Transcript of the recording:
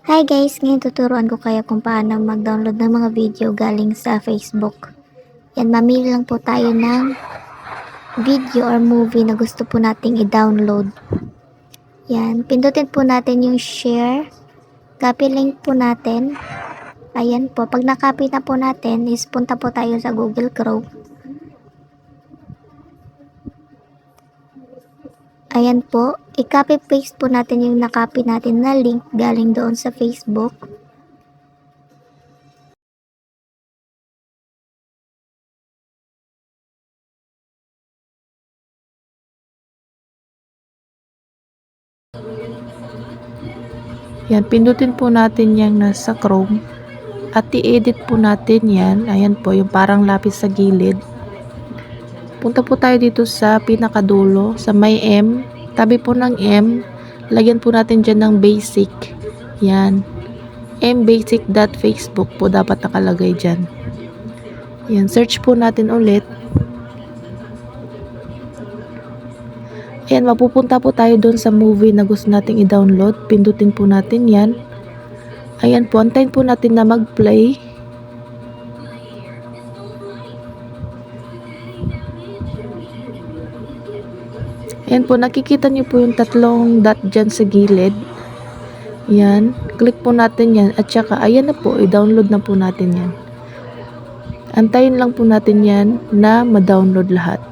Hi guys! Ngayon tuturuan ko kayo kung paano mag-download ng mga video galing sa Facebook. Yan, mamili lang po tayo ng video or movie na gusto po nating i-download. Yan, pindutin po natin yung share. Copy link po natin. Ayan po, pag na-copy na po natin, is punta po tayo sa Google Chrome. Ayan po, i-copy paste po natin yung na-copy natin na link galing doon sa Facebook. Yan, pindutin po natin yung nasa Chrome at i-edit po natin yan. Ayan po, yung parang lapis sa gilid. Punta po tayo dito sa pinakadulo, sa may M. Tabi po ng M, lagyan po natin dyan ng basic. Yan, mbasic.facebook po dapat nakalagay dyan. Yan, search po natin ulit. Ayan, mapupunta po tayo doon sa movie na gusto nating i-download. Pindutin po natin yan. Ayan po, antayin po natin na mag-play. Ayan po, nakikita nyo po yung tatlong dot dyan sa gilid. Yan, click po natin yan. At saka, ayan na po, i-download na po natin yan. Antayin lang po natin yan na ma-download lahat.